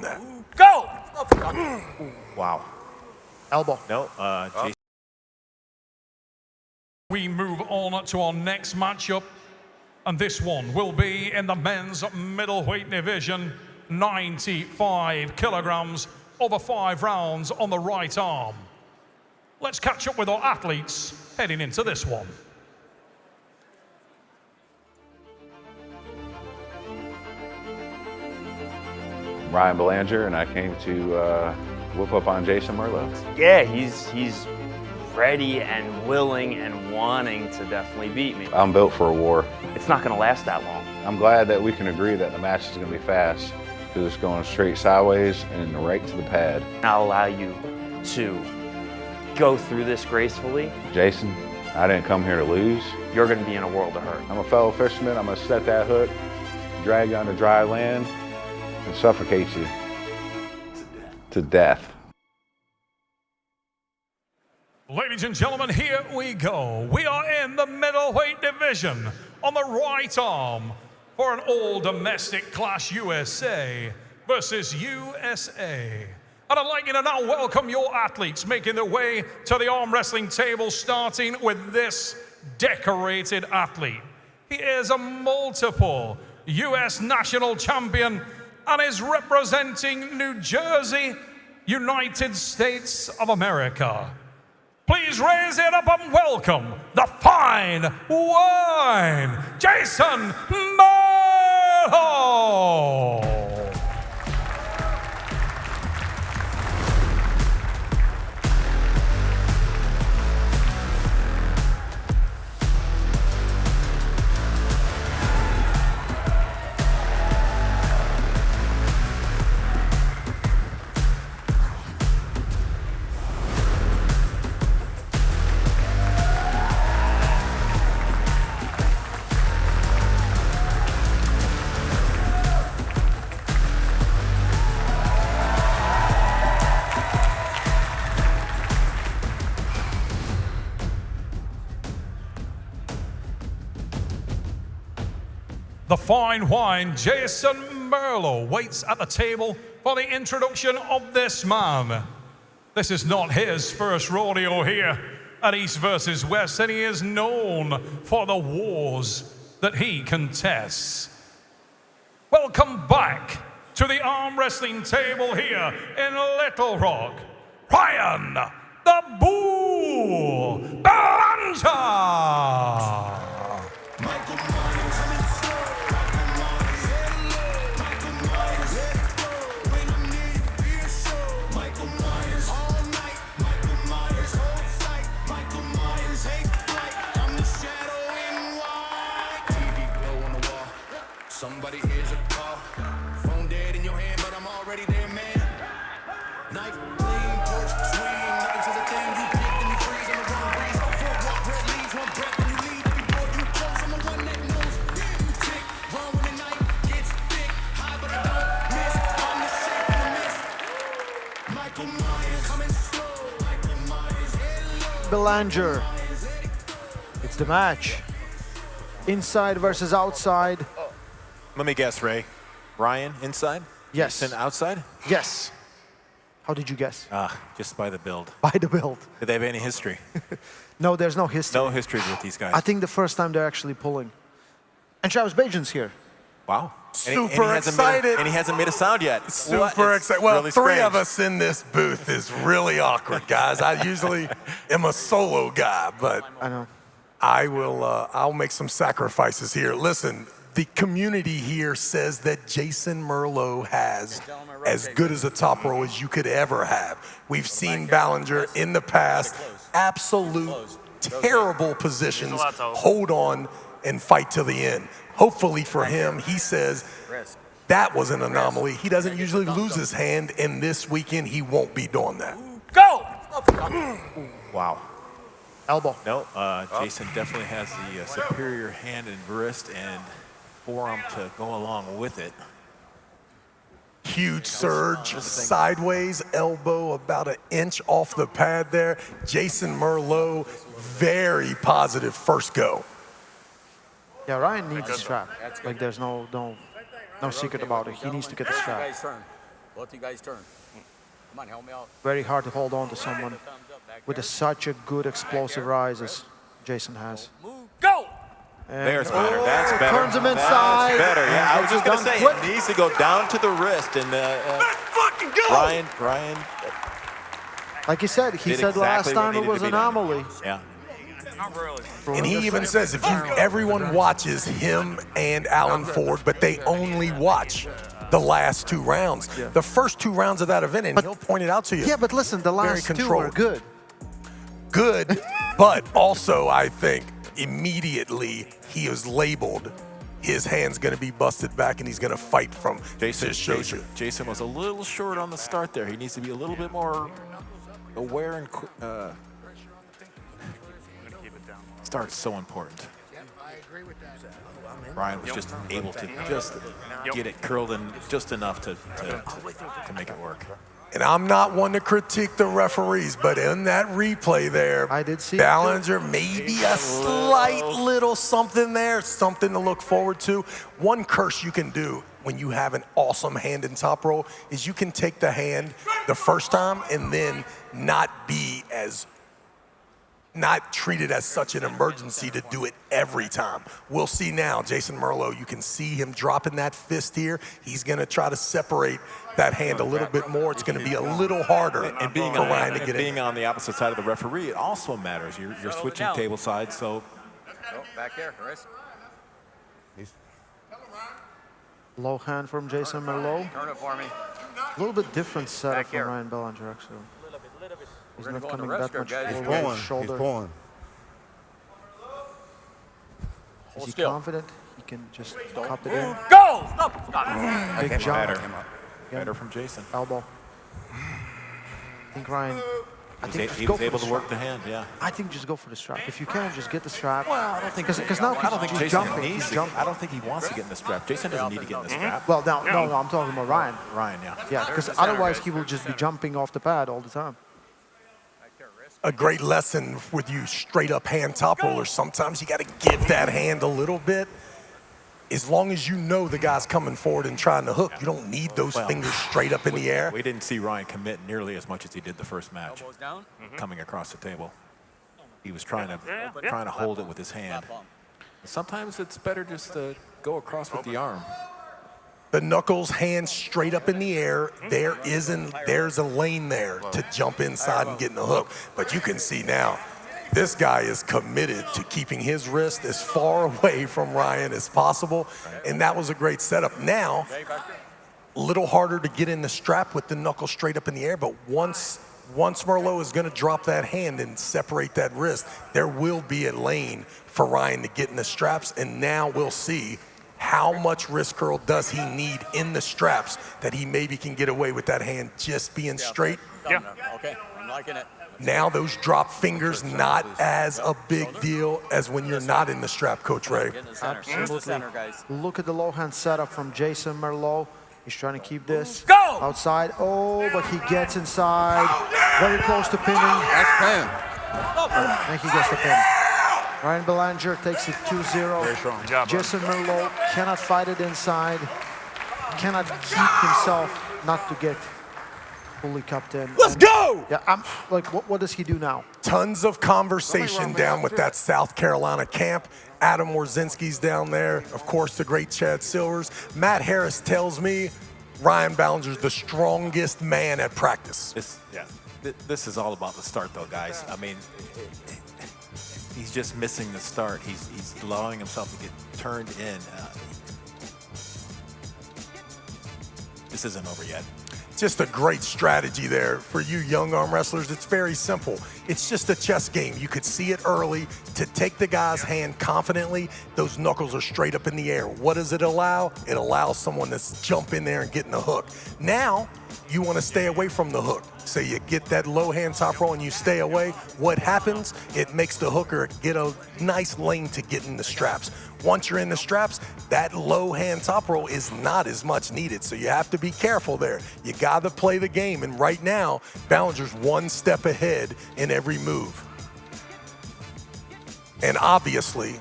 doing that. Go! Wow. Elbow. No, Jason. We move on to our next matchup, and this one will be in the men's middleweight division, 95 kilograms, over 5 rounds on the right arm. Let's catch up with our athletes heading into this one. Ryan Belanger, and I came to whoop up on Jason Merlo. Yeah, he's ready and willing and wanting to definitely beat me. I'm built for a war. It's not going to last that long. I'm glad that we can agree that the match is going to be fast, because it's going straight sideways and right to the pad. I'll allow you to go through this gracefully. Jason, I didn't come here to lose. You're going to be in a world of hurt. I'm a fellow fisherman. I'm going to set that hook, drag you onto dry land, and suffocate you to death. Ladies and gentlemen, here we go. We are in the middleweight division on the right arm for an all-domestic clash USA versus USA. And I'd like you to now welcome your athletes making their way to the arm wrestling table, starting with this decorated athlete. He is a multiple US national champion and is representing New Jersey, United States of America. Please raise it up and welcome the fine wine, Jason Merlo. The fine wine, Jason Merlo, waits at the table for the introduction of this man. This is not his first rodeo here at East versus West, and he is known for the wars that he contests. Welcome back to the arm wrestling table here in Little Rock, Ryan the Bull Belanger. Somebody hears a call. Phone dead in your hand, but I'm already there, man. Knife, clean, torch, swing. Nothing to the thing you pick, then you freeze. I'm a wrong breeze. Four walk, red leaves, one breath, and you leave. Every door you close, I'm the one that knows. You tick, run when the night gets thick. High, but I don't miss. I'm the shape in the mist. Michael Myers, coming slow. Michael Myers, hello. Belanger. It's the match. Inside versus outside. Let me guess, Ray. Ryan inside? Yes. Jason outside? Yes. How did you guess? Just by the build. By the build. Did they have any history? No, there's no history. No history with these guys. I think the first time they're actually pulling. And Travis Bajan's here. Wow. Super excited. And he hasn't made a sound yet. Super excited. Well, really three strange. of us in this booth is really awkward, guys. I usually am a solo guy, but I know. I'll make some sacrifices here. Listen, the community here says that Jason Merlo has as good as a top row as you could ever have. We've seen Belanger in the past, absolute terrible positions, hold on and fight till the end. Hopefully for him, he says that was an anomaly. He doesn't usually lose his hand, and this weekend he won't be doing that. Go! Wow. Elbow. No, Jason definitely has the superior hand and wrist and forearm to go along with it. Huge surge, sideways, elbow about an inch off the pad there. Jason Merlo, very positive first go. Yeah, Ryan needs a strap. Like there's no secret about it. He needs to get the strap. Both you guys turn. Come on, help me out. Very hard to hold on to someone with such a good explosive rise as Jason has. Move. Go! And There's better. That's better. Turns him inside. That's better. Yeah, I was just going to say, Quick. it needs to go down to the wrist. And Fucking go! Ryan Like he said did last exactly what time it needed was to an be done. anomaly. Yeah. And he even says if everyone watches him and Alan Ford, but they only watch the last 2 rounds. The first 2 rounds of that event, and he'll point it out to you. Yeah, but listen, the Very last 2 are controlled. good. Good, but also I think immediately he is labeled. His hand's going to be busted back, and he's going to fight from Jason was a little short on the start there. He needs to be a little bit more aware and start's so important. Ryan was just able to get it curled in just enough to make it work. And I'm not one to critique the referees, but in that replay there, I did see Belanger, maybe a slight little something there, something to look forward to. One curse you can do when you have an awesome hand in top roll is you can take the hand the first time and then not treat it as such an emergency to do it every time. We'll see now, Jason Merlo, you can see him dropping that fist here. He's gonna try to separate that hand a little bit more. It's gonna be a little harder And being for Ryan to get being on the opposite side of the referee, it also matters. You're switching table sides, so. Oh, back here, wrist. Low hand from Jason Merlo. Turn it for me. A little bit different setup Back from here. Ryan Belanger, actually. He's We're gonna not go on the coming rest that much here, guys. forward with his He's shoulder. pulling. Is Hold he still. confident? He can just cup it in. Go! Stop! Stop. Big jump. Better from Jason. Elbow. I think Ryan. He was able to work the hand, yeah. I think just go for the strap. If you can, just get the strap. Well, I don't think because now he's Jason jumping. needs He's to. jumping. I don't think he wants to get in the strap. Jason doesn't need to get in the strap. Well, no, I'm talking about Ryan. Ryan, yeah. Yeah, because otherwise he will just be jumping off the pad all the time. a great lesson with you straight up hand top rollers. Sometimes you got to give that hand a little bit. As long as you know the guy's coming forward and trying to hook, you don't need those fingers straight up in the air. We didn't see Ryan commit nearly as much as he did the first match. Coming across the table, he was trying to hold it with his hand. Sometimes it's better just to go across with the arm. The knuckles, hands straight up in the air. There's a lane there to jump inside and get in the hook. But you can see now, this guy is committed to keeping his wrist as far away from Ryan as possible. And that was a great setup. Now, a little harder to get in the strap with the knuckle straight up in the air. But once Merlo is going to drop that hand and separate that wrist, there will be a lane for Ryan to get in the straps. And now we'll see how much wrist curl does he need in the straps that he maybe can get away with that hand just being straight. Yeah. Okay, I'm liking it. Now those drop fingers not as a big deal as when you're not in the strap, Coach Ray. Absolutely. Look at the low hand setup from Jason Merlo. He's trying to keep this outside. Oh, but he gets inside. Very close to pinning. That's pin. And he gets the pin. Ryan Belanger takes it 2-0. Very strong. Good job, Jason Merlo cannot fight it inside. Cannot keep himself not to get fully cupped in. Let's go! Yeah, I'm like, what does he do now? Tons of conversation down with that South Carolina camp. Adam Warzinski's down there. Of course, the great Chad Silvers. Matt Harris tells me Ryan Ballinger's the strongest man at practice. This is all about the start, though, guys. I mean, he's just missing the start. He's allowing himself to get turned in. This isn't over yet. Just a great strategy there for you young arm wrestlers. It's very simple. It's just a chess game. You could see it early. To take the guy's hand confidently, those knuckles are straight up in the air. What does it allow? It allows someone to jump in there and get in the hook. Now, you want to stay away from the hook. So you get that low hand top roll and you stay away. What happens? It makes the hooker get a nice lane to get in the straps. Once you're in the straps, that low hand top roll is not as much needed. So you have to be careful there. You got to play the game. And right now, Ballinger's one step ahead in every move. And obviously,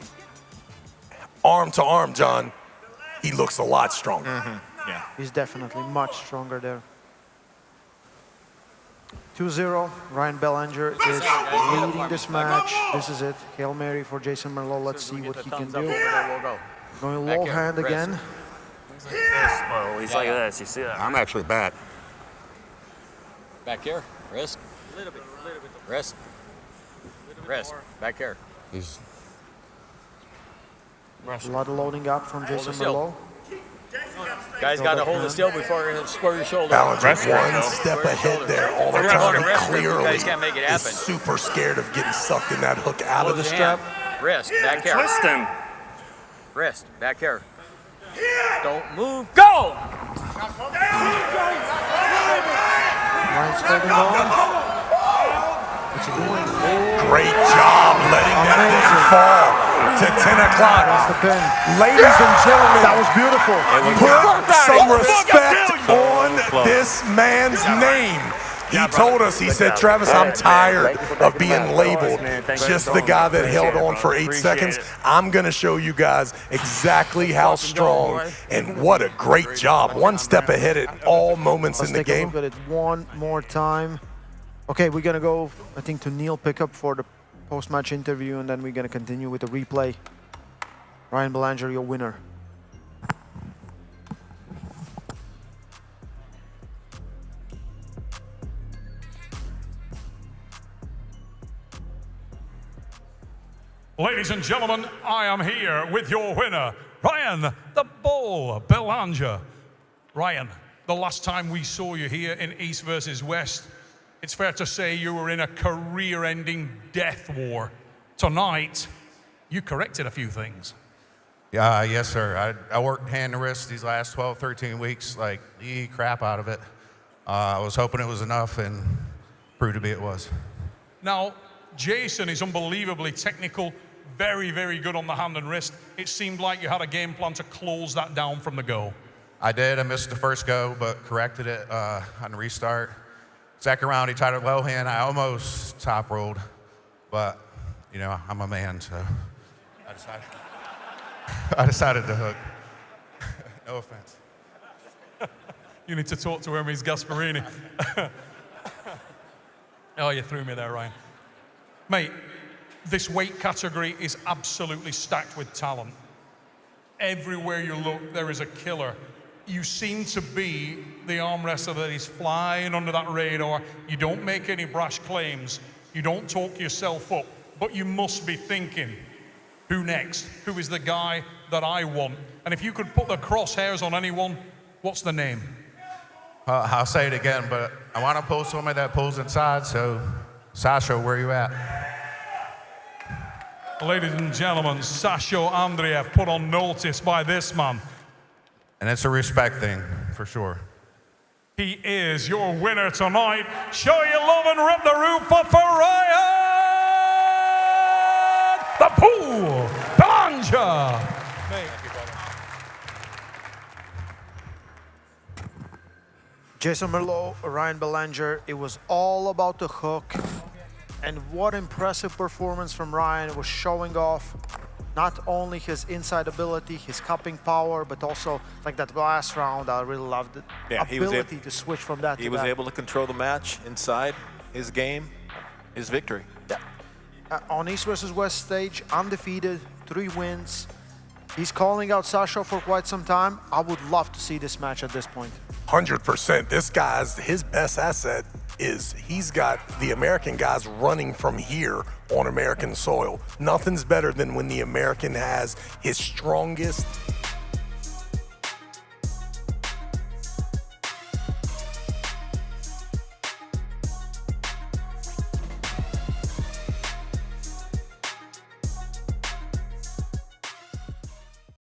arm to arm, John, he looks a lot stronger. Yeah. He's definitely much stronger there. 2-0. Ryan Belanger is leading this match. This is it. Hail Mary for Jason Merlo. Let's see what he can do. We'll go. Going Back low here, hand wrist. again. Oh, he's like this. You see that? I'm actually back. Back here. Wrist. Wrist. Wrist. Back here. He's A lot of loading up from Jason the still. Merlo. Guys got to hold it still before you square your shoulder. Belanger one step ahead there all the time. Clearly, You guys can't make it is happen. super scared of getting sucked in that hook out of the Close strap. hand. Wrist. Back here. Twist him. Wrist. Back here. Don't move. Go! Ryan's holding on. What's he doing? Great job letting that thing fall to 10 o'clock. That's the pin. Ladies and gentlemen, That was beautiful. put some respect on this man's name. He told us, he said, Travis, I'm tired of being labeled just the guy that held on for 8 seconds. I'm going to show you guys exactly how strong and what a great job. One step ahead at all moments Let's in the take a game. look at it one more time. Okay, we're gonna go, I think, to Neil Pickup for the post-match interview, and then we're gonna continue with the replay. Ryan Belanger, your winner. Ladies and gentlemen, I am here with your winner, Ryan the Bull Belanger. Ryan, the last time we saw you here in East versus West, it's fair to say you were in a career-ending death war. Tonight, you corrected a few things. Yeah, yes, sir. I worked hand to wrist these last 12, 13 weeks, like the crap out of it. I was hoping it was enough, and proved to be it was. Now, Jason is unbelievably technical, very, very good on the hand and wrist. It seemed like you had a game plan to close that down from the go. I did. I missed the first go, but corrected it on the restart. Second round, he tried a low hand. I almost top rolled, but, you know, I'm a man, so I decided to hook. No offense. You need to talk to Hermes Gasparini. Oh, you threw me there, Ryan. Mate, this weight category is absolutely stacked with talent. Everywhere you look, there is a killer. You seem to be the arm wrestler that is flying under that radar. You don't make any brash claims. You don't talk yourself up. But you must be thinking, who next? Who is the guy that I want? And if you could put the crosshairs on anyone, what's the name? I'll say it again, but I want to pull somebody that pulls inside, so Sasha, where you at? Ladies and gentlemen, Sasho Andreev put on notice by this man. And it's a respect thing, for sure. He is your winner tonight. Show your love and rip the roof up for Ryan the Bull Belanger. Jason Merlo, Ryan Belanger, it was all about the hook. And what impressive performance from Ryan. It was showing off not only his inside ability, his cupping power, but also like that last round, I really loved it. Yeah, ability to switch from that to that. He was able to control the match inside his game, his victory. Yeah. On East versus West stage, undefeated, 3 wins. He's calling out Sasha for quite some time. I would love to see this match at this point. 100%. This guy's, his best asset is he's got the American guys running from here on American soil. Nothing's better than when the American has his strongest